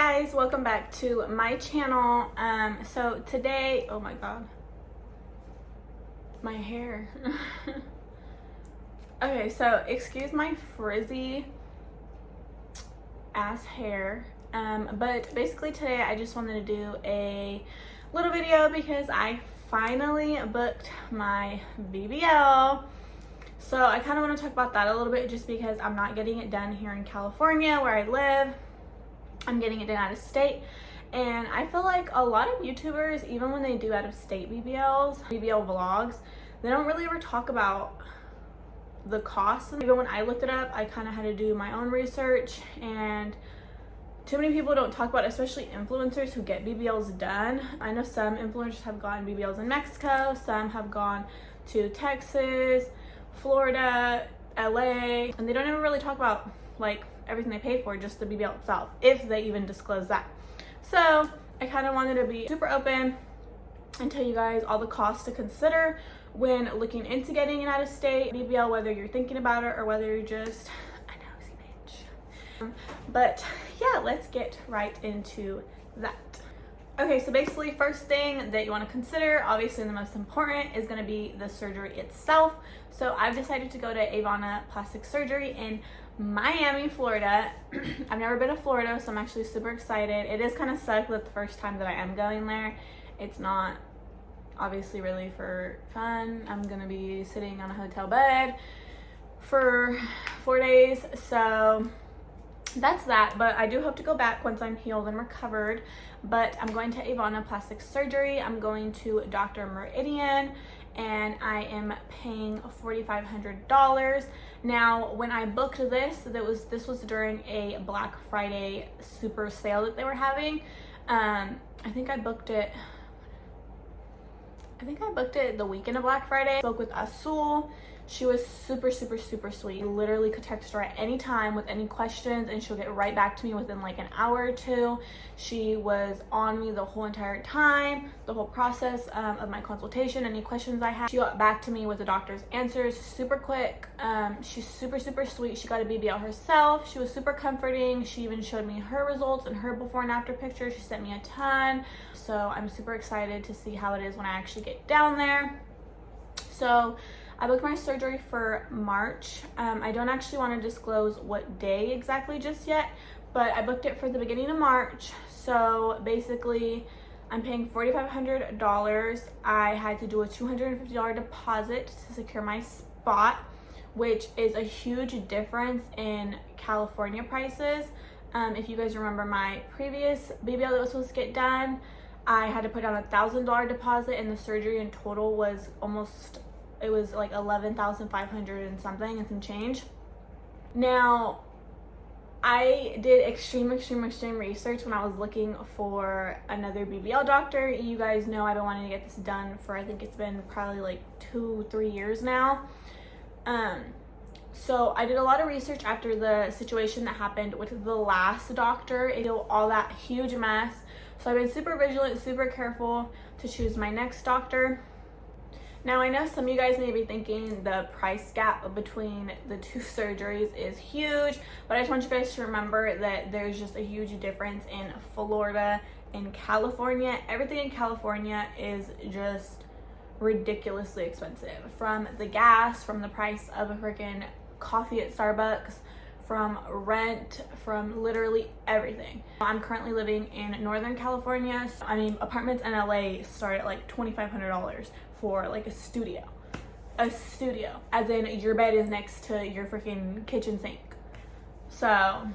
guys, welcome back to my channel. So today, oh my god, my hair. Okay, so excuse my frizzy ass hair, but basically today I just wanted to do a little video because I finally booked my BBL. So I kind of want to talk about that a little bit just because I'm not getting it done here in California where I live. I'm getting it done out of state, and I feel like a lot of YouTubers, even when they do out of state BBL vlogs, they don't really ever talk about the cost. Even when I looked it up, I kind of had to do my own research, and too many people don't talk about it, especially influencers who get BBLs done. I know some influencers have gotten BBLs in Mexico, some have gone to Texas, Florida, LA, and they don't ever really talk about like everything they paid for, just the BBL itself, if they even disclose that. So I kind of wanted to be super open and tell you guys all the costs to consider when looking into getting an out-of-state BBL, whether you're thinking about it or whether you're just a nosy bitch. But yeah, let's get right into that. Okay, so basically first thing that you want to consider, obviously the most important, is going to be the surgery itself. So I've decided to go to Avana Plastic Surgery in Miami, Florida. I've never been to Florida, so I'm actually super excited. It is kind of suck that the first time that I am going there, it's not obviously really for fun. I'm gonna be sitting on a hotel bed for 4 days, so that's that. But I do hope to go back once I'm healed and recovered. But I'm going to Avana Plastic Surgery. I'm going to Dr. Meridian, and I am paying $4,500. Now, when I booked this, this was during a Black Friday super sale that they were having. I think I booked it the weekend of Black Friday. I spoke with Azul. She was super sweet. I literally could text her at any time with any questions, and she'll get right back to me within like an hour or two. She was on me the whole entire time, the whole process of my consultation. Any questions I had, she got back to me with the doctor's answers super quick. She's super sweet. She got a BBL herself. She was super comforting. She even showed me her results and her before and after pictures. She sent me a ton. So I'm super excited to see how it is when I actually get down there. So I booked my surgery for March. I don't actually want to disclose what day exactly just yet, but I booked it for the beginning of March. So basically, I'm paying $4,500. I had to do a $250 deposit to secure my spot, which is a huge difference in California prices. If you guys remember my previous BBL that was supposed to get done, I had to put down a $1,000 deposit, and the surgery in total was it was like $11,500 and something and some change. Now, I did extreme research when I was looking for another BBL doctor. You guys know I've been wanting to get this done for, I think it's been probably like 2-3 years now. So I did a lot of research after the situation that happened with the last doctor. It was all that huge mess. So I've been super vigilant, super careful to choose my next doctor. Now, I know some of you guys may be thinking the price gap between the two surgeries is huge, but I just want you guys to remember that there's just a huge difference in Florida and California. Everything in California is just ridiculously expensive. From the gas, from the price of a freaking coffee at Starbucks, from rent, from literally everything. I'm currently living in Northern California. So, I mean, apartments in LA start at like $2,500 for like a studio, as in your bed is next to your freaking kitchen sink. So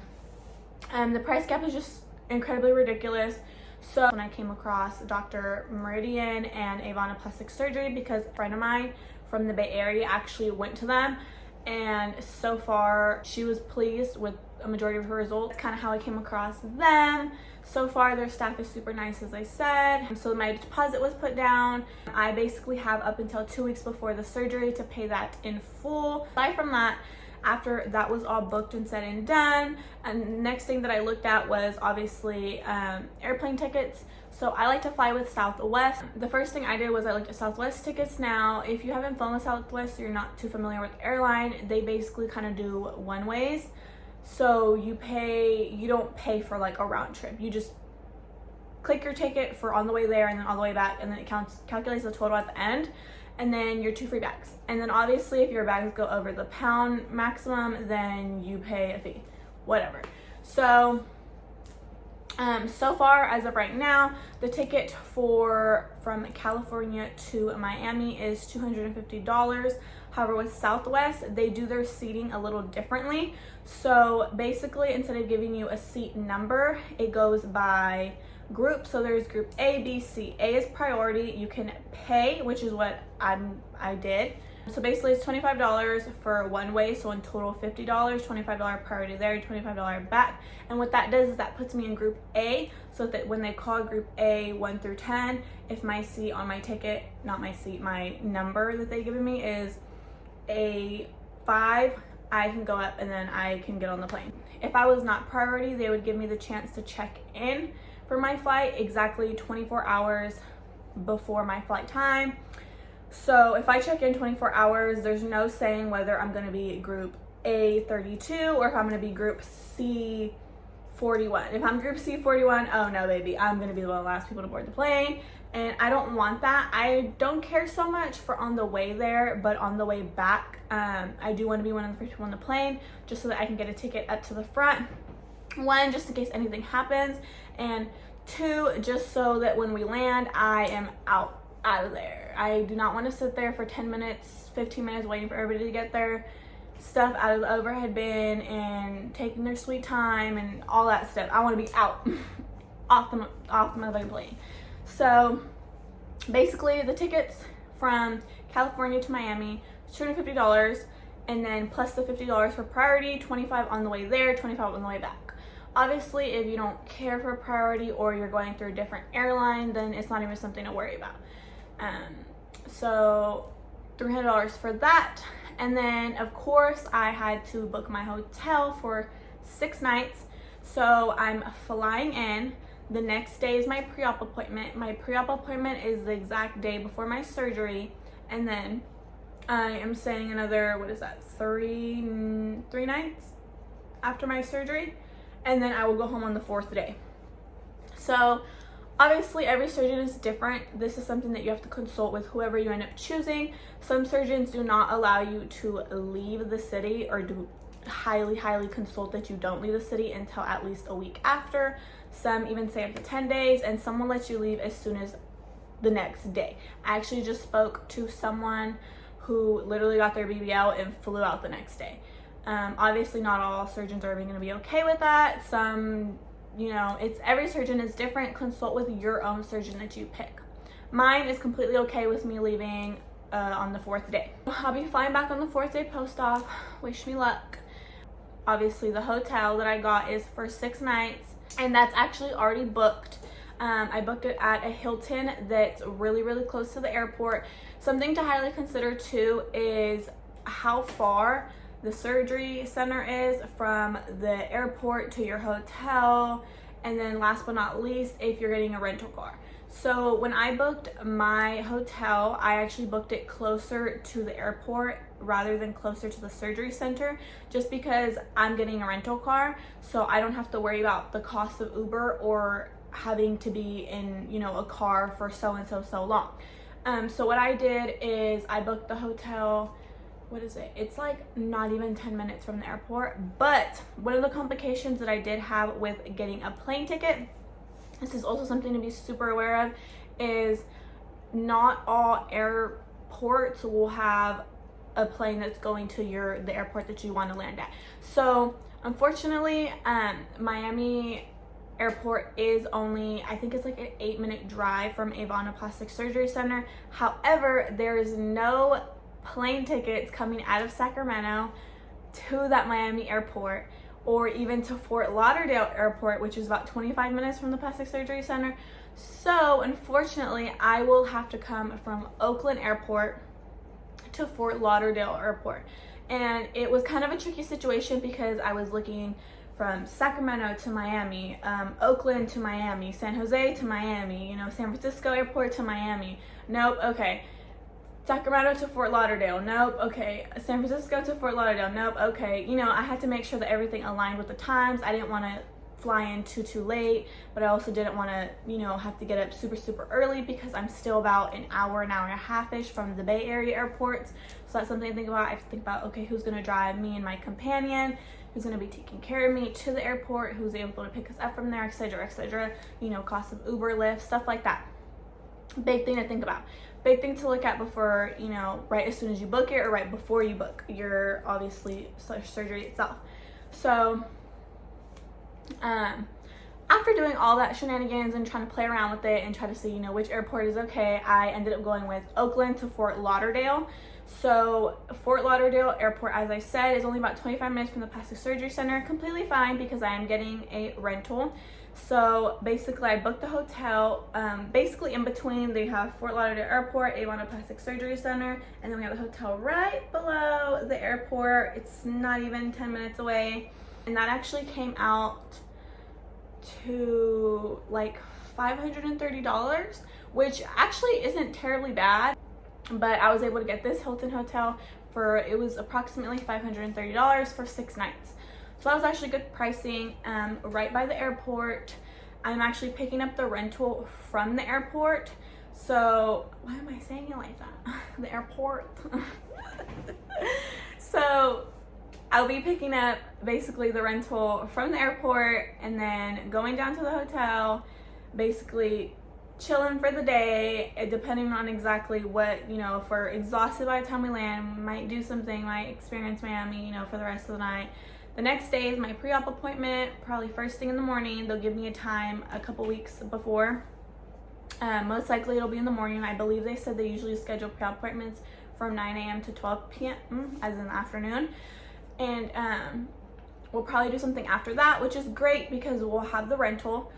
the price gap is just incredibly ridiculous. So when I came across Dr. Meridian and Avana Plastic Surgery, because a friend of mine from the Bay Area actually went to them, and so far she was pleased with a majority of her results. That's kind of how I came across them. So far their staff is super nice, as I said. So my deposit was put down. I basically have up until 2 weeks before the surgery to pay that in full. Aside from that, after that was all booked and said and done, and next thing that I looked at was obviously airplane tickets. So I like to fly with Southwest. The first thing I did was I looked at Southwest tickets. Now, if you haven't flown with Southwest, you're not too familiar with airline, they basically kind of do one ways. So you don't pay for like a round trip. You just click your ticket for on the way there and then all the way back, and then it calculates the total at the end, and then your 2 free bags. And then obviously if your bags go over the pound maximum, then you pay a fee, whatever. So so far as of right now, the ticket from California to Miami is $250. However, with Southwest, they do their seating a little differently. So basically, instead of giving you a seat number, it goes by group. So there's group A, B, C. A is priority. You can pay, which is what I did. So basically it's $25 for one way, so in total $50, $25 priority there, $25 back. And what that does is that puts me in group A, so that when they call group A 1 through 10, if my seat on my ticket, not my seat, my number that they've given me is a 5, I can go up and then I can get on the plane. If I was not priority, they would give me the chance to check in for my flight exactly 24 hours before my flight time. So if I check in 24 hours, there's no saying whether I'm going to be group A32 or if I'm going to be group C41. If I'm group C41, oh no baby, I'm going to be one of the last people to board the plane, and I don't want that. I don't care so much for on the way there, but on the way back, I do want to be one of the first people on the plane, just so that I can get a ticket up to the front. 1, just in case anything happens, and 2, just so that when we land, I am out of there. I do not want to sit there for 10 minutes, 15 minutes waiting for everybody to get their stuff out of the overhead bin and taking their sweet time and all that stuff. I want to be out off the motherfucking plane. So basically the tickets from California to Miami is $250, and then plus the $50 for priority, $25 on the way there, $25 on the way back. Obviously, if you don't care for priority or you're going through a different airline, then it's not even something to worry about. So $300 for that. And then of course I had to book my hotel for 6 nights. So I'm flying in. The next day is my pre-op appointment. My pre-op appointment is the exact day before my surgery. And then I am staying another, what is that, three nights after my surgery. And then I will go home on the 4th day. So obviously every surgeon is different. This is something that you have to consult with whoever you end up choosing. Some surgeons do not allow you to leave the city, or do highly consult that you don't leave the city until at least a week after. Some even say up to 10 days, and some will let you leave as soon as the next day. I actually just spoke to someone who literally got their BBL and flew out the next day. Obviously not all surgeons are even going to be okay with that. Some, you know, every surgeon is different. Consult with your own surgeon that you pick. Mine is completely okay with me leaving on the 4th day. I'll be flying back on the 4th day post-op. Wish me luck. Obviously the hotel that I got is for 6 nights, and that's actually already booked. I booked it at a Hilton that's really close to the airport. Something to highly consider too is how far the surgery center is from the airport to your hotel, and then last but not least, if you're getting a rental car. So when I booked my hotel, I actually booked it closer to the airport rather than closer to the surgery center, just because I'm getting a rental car, so I don't have to worry about the cost of Uber or having to be in, you know, a car for so long. So what I did is I booked the hotel, what is it? It's like not even 10 minutes from the airport. But one of the complications that I did have with getting a plane ticket, this is also something to be super aware of, is not all airports will have a plane that's going to the airport that you want to land at. So unfortunately, Miami airport is only, I think it's like an 8-minute drive from Avon Plastic Surgery Center. However, there is no plane tickets coming out of Sacramento to that Miami airport, or even to Fort Lauderdale airport, which is about 25 minutes from the plastic surgery center. So unfortunately, I will have to come from Oakland airport to Fort Lauderdale airport. And it was kind of a tricky situation because I was looking from Sacramento to Miami, Oakland to Miami, San Jose to Miami, you know, San Francisco airport to Miami. Nope, okay. Sacramento to Fort Lauderdale, nope. Okay, San Francisco to Fort Lauderdale, nope. Okay, you know, I had to make sure that everything aligned with the times. I didn't want to fly in too late, but I also didn't want to, you know, have to get up super early because I'm still about an hour and a half-ish from the Bay Area airports. So that's something to think about. I have to think about, okay, who's gonna drive me and my companion, who's gonna be taking care of me to the airport, who's able to pick us up from there, etc., you know, cost of Uber, Lyft, stuff like that. Big thing to think about. Big thing to look at before, you know, right as soon as you book it or right before you book your, obviously, surgery itself. So after doing all that shenanigans and trying to play around with it and try to see, you know, which airport is okay, I ended up going with Oakland to Fort Lauderdale. So Fort Lauderdale airport, as I said, is only about 25 minutes from the plastic surgery center. Completely fine because I am getting a rental. So basically I booked the hotel. Basically in between they have Fort Lauderdale airport, Avon Plastic Surgery Center, and then we have the hotel right below the airport. It's not even 10 minutes away. And that actually came out to like $530, which actually isn't terribly bad. But I was able to get this Hilton hotel for, it was approximately $530 for 6 nights. So that was actually good pricing, right by the airport. I'm actually picking up the rental from the airport. So, why am I saying it like that? The airport. So, I'll be picking up basically the rental from the airport and then going down to the hotel, basically chilling for the day, depending on exactly what, you know, if we're exhausted by the time we land, we might do something, might experience Miami, you know, for the rest of the night. The next day is my pre-op appointment, probably first thing in the morning. They'll give me a time a couple weeks before. Most likely it'll be in the morning. I believe they said they usually schedule pre-op appointments from 9 a.m. to 12 p.m. as in the afternoon. And we'll probably do something after that, which is great because we'll have the rental.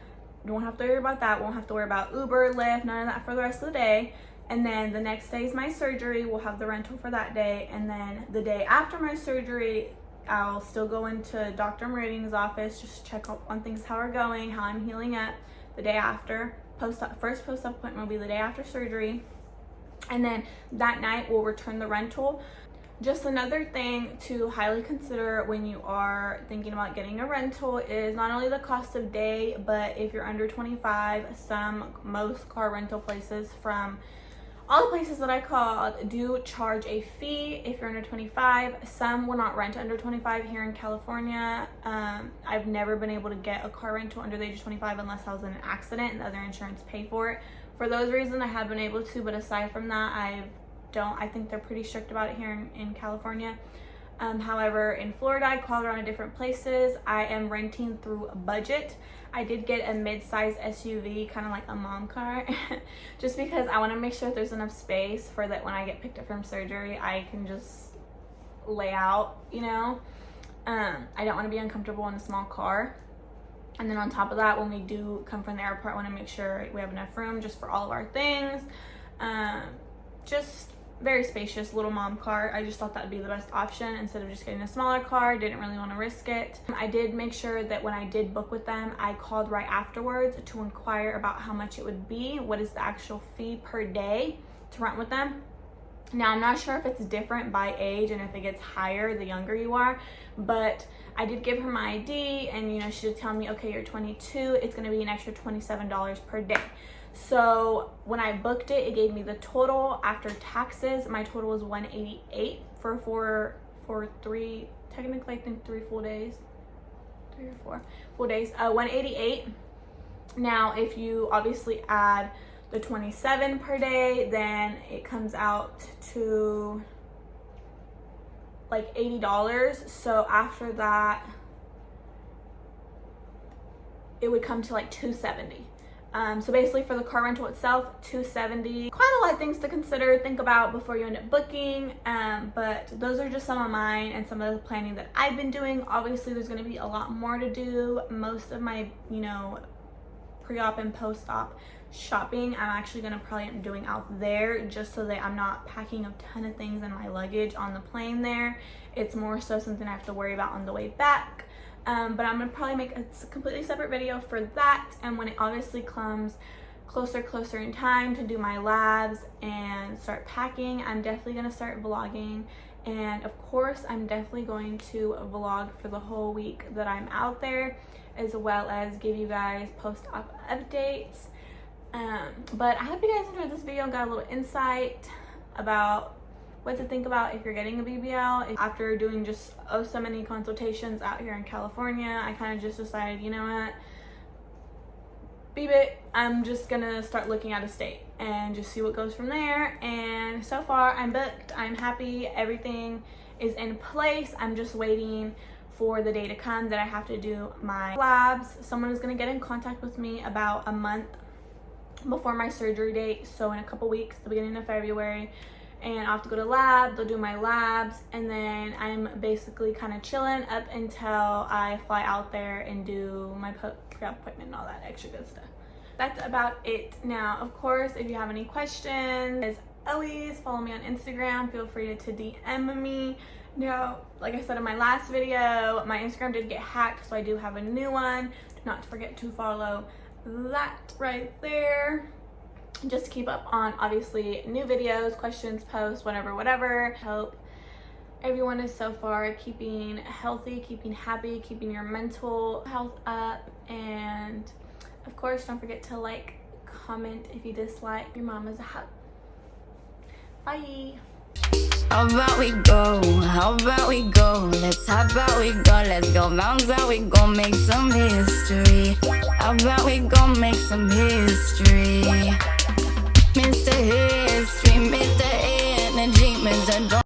We won't have to worry about that. We won't have to worry about Uber, Lyft, none of that for the rest of the day. And then the next day is my surgery. We'll have the rental for that day. And then the day after my surgery, I'll still go into Dr. Meridian's office, just check up on things, how we're going, how I'm healing up. The day after, first post-op appointment will be the day after surgery. And then that night we'll return the rental. Just another thing to highly consider when you are thinking about getting a rental is not only the cost of day, but if you're under 25, most car rental places, from all the places that I called, do charge a fee if you're under 25. Some will not rent under 25 here in California. I've never been able to get a car rental under the age of 25 unless I was in an accident and the other insurance paid for it. For those reasons, I have been able to, but aside from that, I think they're pretty strict about it here in California. However, in Florida, I called around to different places. I am renting through a budget. I did get a mid-size SUV, kind of like a mom car, just because I want to make sure that there's enough space for that when I get picked up from surgery, I can just lay out, you know. I don't want to be uncomfortable in a small car. And then on top of that, when we do come from the airport, I want to make sure we have enough room just for all of our things. Just very spacious little mom car. I just thought that would be the best option instead of just getting a smaller car. Didn't really want to risk it. I did make sure that when I did book with them, I called right afterwards to inquire about how much it would be, what is the actual fee per day to rent with them. Now, I'm not sure if it's different by age and if it gets higher the younger you are, but I did give her my ID and, you know, she did tell me, okay, you're 22, it's going to be an extra $27 per day. So when I booked it, it gave me the total after taxes. My total was $188 for three, technically I think 3 full days, 3 or 4 full days, $188. Now, if you obviously add the 27 per day, then it comes out to like $80. So after that, it would come to like $270. So basically for the car rental itself, $270. Quite a lot of things to consider, think about before you end up booking, but those are just some of mine and some of the planning that I've been doing. Obviously there's going to be a lot more to do. Most of my, you know, pre-op and post-op shopping I'm actually going to probably end up doing out there, just so that I'm not packing a ton of things in my luggage on the plane there. It's more so something I have to worry about on the way back. But I'm gonna probably make a completely separate video for that, and when it obviously comes closer in time to do my labs and start packing, I'm definitely going to start vlogging. And of course, I'm definitely going to vlog for the whole week that I'm out there, as well as give you guys post-op updates. But I hope you guys enjoyed this video and got a little insight about what to think about if you're getting a BBL. After doing just so many consultations out here in California, I kind of just decided, you know what, I'm just gonna start looking at a state and just see what goes from there. And so far I'm booked, I'm happy, everything is in place. I'm just waiting for the day to come that I have to do my labs. Someone is gonna get in contact with me about a month before my surgery date, so in a couple weeks, the beginning of February, and I'll have to go to lab. They'll do my labs, and then I'm basically kind of chilling up until I fly out there and do my pre-op appointment and all that extra good stuff. That's about it. Now, of course, if you have any questions, as always, follow me on Instagram. Feel free to DM me. Now, like I said in my last video, my Instagram did get hacked, so I do have a new one. Do not forget to follow that right there, just to keep up on obviously new videos, questions, posts, whatever. Hope everyone is so far keeping healthy, keeping happy, keeping your mental health up, and of course don't forget to like, comment if you dislike. Your mom is a hug. Bye. How about we go? How about we go? Let's hop out, we go. Let's go bounce out, we gon' make some history. How about we gon' make some history? Mr. History, Mr. Energy, Mr.